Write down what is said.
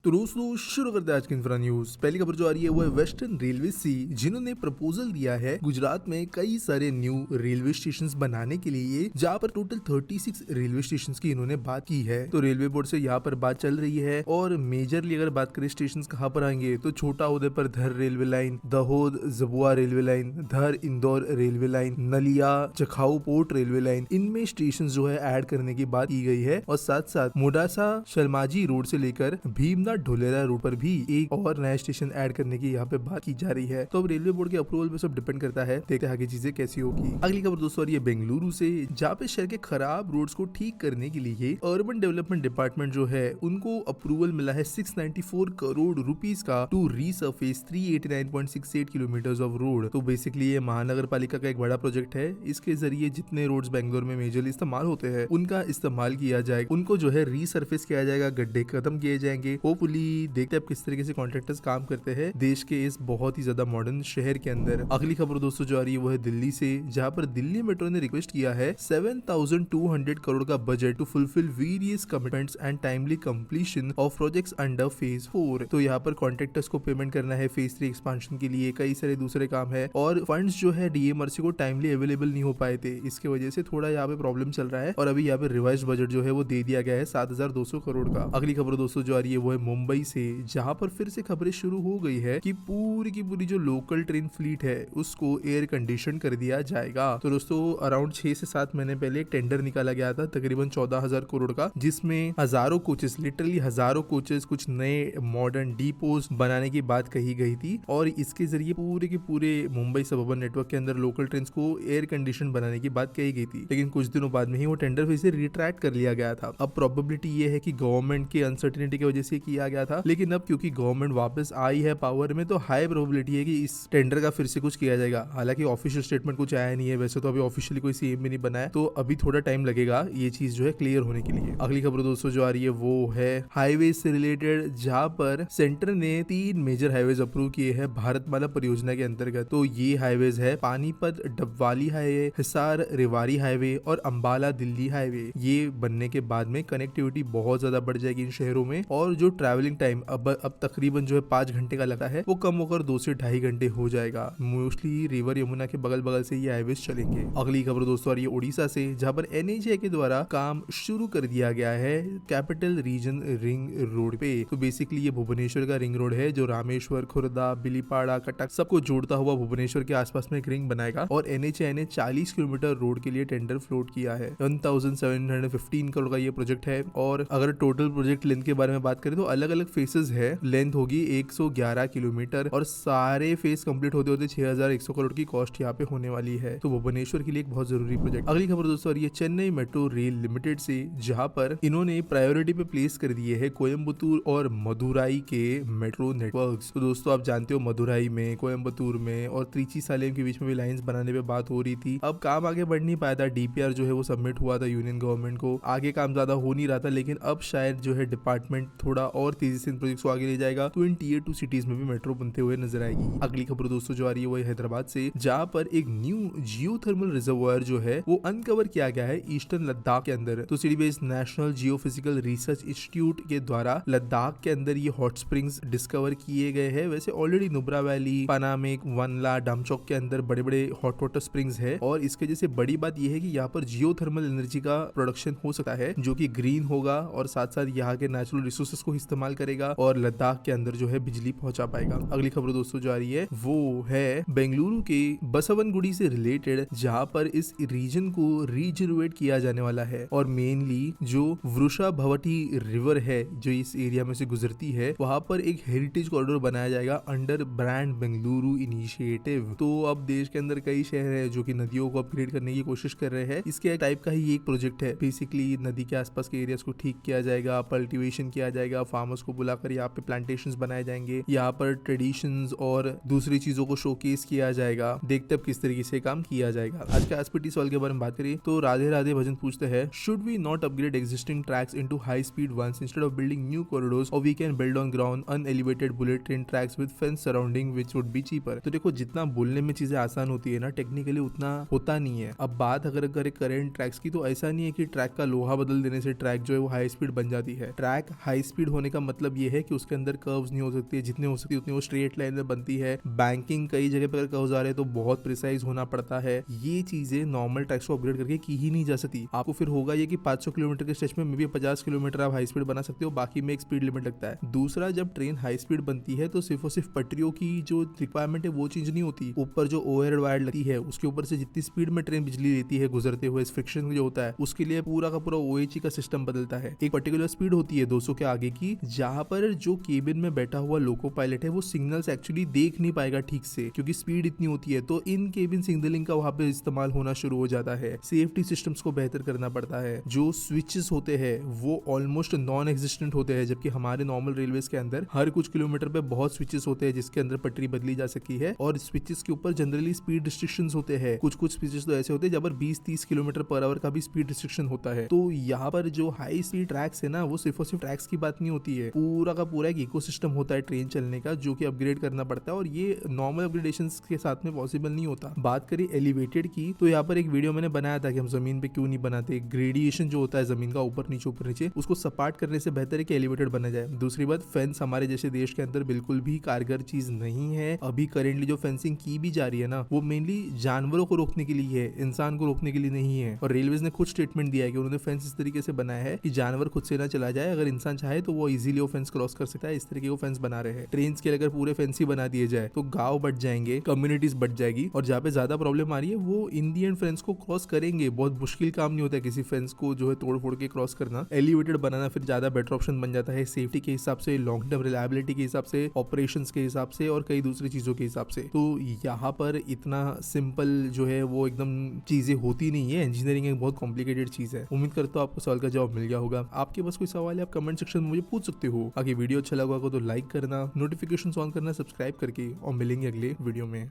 तो दोस्तों शुरू करते हैं आज की इंफ्रा न्यूज। पहली खबर जो आ रही है वो है वेस्टर्न रेलवे से, जिन्होंने प्रपोजल दिया है गुजरात में कई सारे न्यू रेलवे स्टेशंस बनाने के लिए, जहां पर टोटल 36 रेलवे स्टेशंस की इन्होंने बात की है। तो रेलवे बोर्ड से यहाँ पर बात चल रही है और मेजरली अगर बात करें स्टेशंस कहाँ पर आएंगे तो छोटा उदयपुर धर रेलवे लाइन, दहोद जबुआ रेलवे लाइन, धर इंदौर रेलवे लाइन, नलिया जखाऊ पोर्ट रेलवे लाइन, इनमें स्टेशन जो है ऐड करने की बात की गई है। और साथ साथ मोडासा शर्माजी रोड से लेकर भीमनाथ ढोलेरा रोड पर भी एक और नया स्टेशन ऐड करने की यहाँ पे बात की जा रही है। तो अब रेलवे बोर्ड के अप्रूवल पे सब डिपेंड करता है, देखते हैं आगे चीजें कैसी होगी। अगली खबर दोस्तों ये बेंगलुरु से, जहाँ पे शहर के खराब रोड्स को ठीक करने के लिए अर्बन डेवलपमेंट डिपार्टमेंट जो है उनको अप्रूवल मिला है 694 करोड़ रुपीस का to resurface 389.68 kilometre of road. तो बेसिकली ये महानगर पालिका का एक बड़ा प्रोजेक्ट है। इसके जरिए जितने रोड्स बेंगलोर में मेजरली इस्तेमाल होते हैं उनका इस्तेमाल किया जाएगा, उनको जो है रीसरफेस किया जाएगा, गड्ढे खत्म किए जाएंगे। होपफुली देखते हैं अब किस तरीके से कॉन्ट्रैक्टर्स काम करते हैं देश के इस बहुत ही ज्यादा मॉडर्न शहर के अंदर। अगली खबर दोस्तों जो आ रही है वो है दिल्ली से, जहां पर दिल्ली मेट्रो ने रिक्वेस्ट किया है 7,200 करोड़ का budget to fulfil various commitments and timely completion of projects under phase 4। तो यहाँ पर कॉन्ट्रैक्टर्स को पेमेंट करना है फेज 3 एक्सपांशन के लिए, कई सारे दूसरे काम है और फंड्स जो है डीएमआरसी को टाइमली अवेलेबल नहीं हो पाए थे, इसके वजह से थोड़ा यहाँ पे प्रॉब्लम चल रहा है। और अभी यहाँ पे रिवाइज बजट जो है वो दे दिया गया है 7,200 करोड़ का। अगली खबर दोस्तों जो आ रही है वो है मुंबई से, जहां पर फिर से खबरें शुरू हो गई है कि पूरी की पूरी जो लोकल ट्रेन फ्लीट है उसको एयर कंडीशन कर दिया जाएगा। तो दोस्तों अराउंड 6 से 7 महीने पहले एक टेंडर निकाला गया था तकरीबन 14,000 करोड़ का, जिसमें हजारों कोचेस, लिटरली हजारों कोचेस, कुछ नए मॉडर्न डिपोज बनाने की बात कही गई थी और इसके जरिए पूरे के पूरे मुंबई सबअर्बन नेटवर्क के अंदर लोकल ट्रेन को एयर कंडीशन बनाने की बात कही गई थी। लेकिन कुछ दिनों बाद में ही वो टेंडर फिर से रिट्रैक्ट कर लिया गया था। अब प्रोबेबिलिटी ये है कि गवर्नमेंट के अनसर्टेनिटी की वजह से किया गया था, लेकिन अब क्योंकि गवर्नमेंट वापस आई है पावर में तो हाई प्रोबेबिलिटी है कि इस टेंडर का फिर से कुछ किया जाएगा। हालांकि ऑफिशियल स्टेटमेंट कुछ आया नहीं है, वैसे तो अभी ऑफिशियली कोई सीएम भी नहीं बना है, तो अभी थोड़ा टाइम लगेगा ये चीज जो है क्लियर होने के लिए। अगली खबर दोस्तों जो आ रही है वो है हाईवे से रिलेटेड, जहां पर सेंटर ने 3 मेजर हाईवेज अप्रूव किए हैं भारतमाला परियोजना के अंतर्गत। तो ये हाईवेज है पानीपत डबवाली हाईवे, हिसार रेवाड़ी हाईवे और अंबाला दिल्ली हाईवे। ये बनने के बाद में कनेक्टिविटी बहुत ज्यादा बढ़ जाएगी इन शहरों में और जो ट्रैवलिंग टाइम अब तकरीबन जो है 5 घंटे का लगता है वो कम होकर 2 से 2.5 घंटे हो जाएगा। मोस्टली रिवर यमुना के बगल बगल से ये हाईवेज चलेंगे। अगली खबर दोस्तों आ रही है उड़ीसा से, जहां पर एनएचए के द्वारा काम शुरू कर दिया गया है कैपिटल रीजन रिंग रोड पे। तो बेसिकली ये भुवनेश्वर का रिंग रोड है जो रामेश्वर, खुर्दा, बिलीपाड़ा, कटक सबको जोड़ता हुआ भुवनेश्वर के आसपास में एक रिंग बनाएगा। और एनएचए ने 40 किलोमीटर रोड के लिए टेंडर फ्लोट किया है। 1,715 करोड़ का ये प्रोजेक्ट है। और अगर टोटल प्रोजेक्ट लेंथ के बारे में बात करें तो अलग अलग फेसेस है, लेंथ होगी 111 किलोमीटर और सारे फेज कंप्लीट होते होते 6,100 करोड़ की कॉस्ट यहाँ पे होने वाली है। तो भुवनेश्वर के लिए एक बहुत जरूरी प्रोजेक्ट। अगली खबर दोस्तों ये चेन्नई मेट्रो रेल लिमिटेड से, जहां पर इन्होंने प्रायोरिटी पे प्लेस कर दिए है कोयम्बतूर और मदुराई के मेट्रो नेटवर्क्स। तो दोस्तों आप जानते हो मदुराई में, कोयम्बतूर में और त्रिची सालेम के बीच में भी लाइंस बनाने पे बात हो रही थी। अब काम आगे बढ़ नहीं पाया था, डीपीआर जो है वो सबमिट हुआ था यूनियन गवर्नमेंट को, आगे काम ज्यादा हो नहीं रहा था, लेकिन अब शायद जो है डिपार्टमेंट थोड़ा और तेजी से इन प्रोजेक्ट्स को आगे ले जाएगा तो इन टीयर 2 सिटीज में भी मेट्रो बनते हुए नजर आएगी। अगली खबर दोस्तों जो आ रही है वो हैदराबाद से, जहां पर एक न्यू जियोथर्मल रिजर्वायर जो है वो अनकवर किया गया है ईस्टर्न लद्दाख के अंदर। तो city based national geophysical research institute के द्वारा लद्दाख के अंदर ये हॉट स्प्रिंग्स डिस्कवर किए गए हैं। वैसे ऑलरेडी नुब्रा वैली, पनामेक, वनला, डामचौक के अंदर बड़े बड़े हॉट वाटर स्प्रिंग्स है और इसके जैसे बड़ी बात यह है कि यहाँ पर जियोथर्मल एनर्जी का प्रोडक्शन हो सकता है जो कि ग्रीन होगा और साथ साथ यहाँ के नेचुरल रिसोर्सेज को इस्तेमाल करेगा और लद्दाख के अंदर जो है बिजली पहुंचा पाएगा। अगली खबर दोस्तों जो आ रही है वो है बेंगलुरु के बसवनगुड़ी से रिलेटेड, जहां पर इस रीजन को रीजनरेट किया जाने वाला है और मेनली जो वृषा भवटी रिवर है जो इस एरिया में से गुजरती है वहां पर एक हेरिटेज कॉरिडोर बनाया जाएगा अंडर ब्रांड बेंगलुरु इनिशिएटिव। तो अब देश के अंदर कई शहर है जो कि नदियों को अपग्रेड करने की कोशिश कर रहे हैं, इसके टाइप का ही एक प्रोजेक्ट है। बेसिकली नदी के आसपास के एरियाज को ठीक किया जाएगा, कल्टीवेशन किया जाएगा, फार्मर्स को बुलाकर यहाँ पे प्लांटेशंस बनाए जाएंगे, यहाँ पर ट्रेडिशंस और दूसरी चीजों को शोकेस किया जाएगा। देखते अब किस तरीके से काम किया जाएगा। आज के एसपीटी सवाल के बारे में बात करें तो राधे राधे भजन पूछते हैं, should we not upgrade existing tracks into high speed ones instead of building new corridors और we can build on ground unelevated bullet train tracks with fence surrounding which would be cheaper. तो देखो जितना बोलने में चीजें आसान होती है ना, टेक्निकली उतना होता नहीं है। अब बात अगर करें करंट ट्रैक्स की तो ऐसा नहीं है कि ट्रैक का लोहा बदल देने से ट्रैक जो है वो हाई स्पीड बन जाती है। ट्रैक हाई स्पीड होने होने का मतलब ये है कि उसके अंदर कर्व्स नहीं हो सकते, जितने हो सकती उतनी वो स्ट्रेट लाइन में बनती है। बैंकिंग कई जगह पर अगर कर्व्स आ रहे हैं तो बहुत प्रिसाइज होना पड़ता है। ये चीजें नॉर्मल ट्रैक्स को अपग्रेड करके की ही नहीं जा सकती। आपको फिर होगा ये कि 500 किलोमीटर के स्ट्रेच में भी 50 किलोमीटर आप हाई स्पीड बना सकते हो, बाकी में एक स्पीड लिमिट लगता है। दूसरा, जब ट्रेन हाई स्पीड बनती है तो सिर्फ और सिर्फ पटरियों की जो रिक्वायरमेंट है वो चेंज नहीं होती, ऊपर जो ओवरहेड वायर लगती है उसके ऊपर से जितनी स्पीड में ट्रेन बिजली लेती है गुजरते हुए, फ्रिक्शन जो होता है उसके लिए पूरा का पूरा OHE का सिस्टम बदलता है। एक पर्टिकुलर स्पीड होती है 200 के आगे की, जहां पर जो केबिन में बैठा हुआ लोको पायलट है वो सिग्नल्स एक्चुअली देख नहीं पाएगा ठीक से, क्योंकि स्पीड इतनी होती है। तो इन केबिन सिग्नलिंग का वहां पे इस्तेमाल होना शुरू हो जाता है। सेफ्टी सिस्टम्स को बेहतर करना पड़ता है। जो स्विचेस होते हैं वो ऑलमोस्ट नॉन एग्जिस्टेंट होते हैं, जबकि हमारे नॉर्मल रेलवेज के अंदर हर कुछ किलोमीटर पे बहुत स्विचेस होते हैं जिसके अंदर पटरी बदली जा सकती है। और स्विचेस के ऊपर जनरली स्पीड रिस्ट्रिक्शंस होते हैं। कुछ स्विचेस तो ऐसे होते हैं जहाँ पर 20-30 किलोमीटर पर आवर का भी स्पीड रिस्ट्रिक्शन होता है। तो यहाँ पर जो हाई स्पीड ट्रैक्स है ना, वो सिर्फ और सिर्फ ट्रैक्स की बात नहीं होती है, पूरा का पूरा एक इकोसिस्टम होता है ट्रेन चलने का, जो कि अपग्रेड करना पड़ता है। और ये नॉर्मल अपग्रेडेशंस के साथ में पॉसिबल नहीं होता। बात करें एलिवेटेड की, तो यहाँ पर एक वीडियो मैंने बनाया था कि हम जमीन पे क्यों नहीं बनाते। ग्रेडिएशन जो होता है जमीन का ऊपर नीचे उसको सपाट करने से बेहतर है कि एलिवेटेड बना जाए। दूसरी बात, फेंस हमारे जैसे देश के अंदर बिल्कुल भी कारगर चीज नहीं है। अभी करेंटली जो फेंसिंग की भी जा रही है ना, वो मेनली जानवरों को रोकने के लिए है, इंसान को रोकने के लिए नहीं है। और रेलवेज ने खुद स्टेटमेंट दिया है कि उन्होंने फेंस इस तरीके से बनाया है कि जानवर खुद से ना चला जाए, अगर इंसान चाहे तो वो इजीली वो फेंस क्रॉस कर सकता है। इस तरीके वो फेंस बना रहे हैं। ट्रेन के लिए अगर पूरे फेंस ही बना दिए जाए तो गांव बढ़ जाएंगे, कम्युनिटीज बढ़ जाएगी, और जहाँ पे ज्यादा प्रॉब्लम आ रही है वो इंडियन फेंस को क्रॉस करेंगे। बहुत मुश्किल काम नहीं होता है किसी फेंस को जो है तोड़ फोड़ के क्रॉस करना। एलिवेटेड बनाना फिर ज्यादा बेटर ऑप्शन बन जाता है, सेफ्टी के हिसाब से, लॉन्ग टर्म रिलायबिलिटी के हिसाब से, ऑपरेशंस के हिसाब से और कई दूसरी चीजों के हिसाब से। तो यहाँ पर इतना सिंपल जो है वो एकदम चीजें होती नहीं है। इंजीनियरिंग एक बहुत कॉम्प्लिकेटेड चीज है। उम्मीद करता हूँ आपको सवाल का जवाब मिल गया होगा। आपके पास कोई सवाल है आप कमेंट सेक्शन में मुझे पूछ सकते हो। आगे वीडियो अच्छा लगा हो तो लाइक करना, नोटिफिकेशन ऑन करना सब्सक्राइब करके, और मिलेंगे अगले वीडियो में।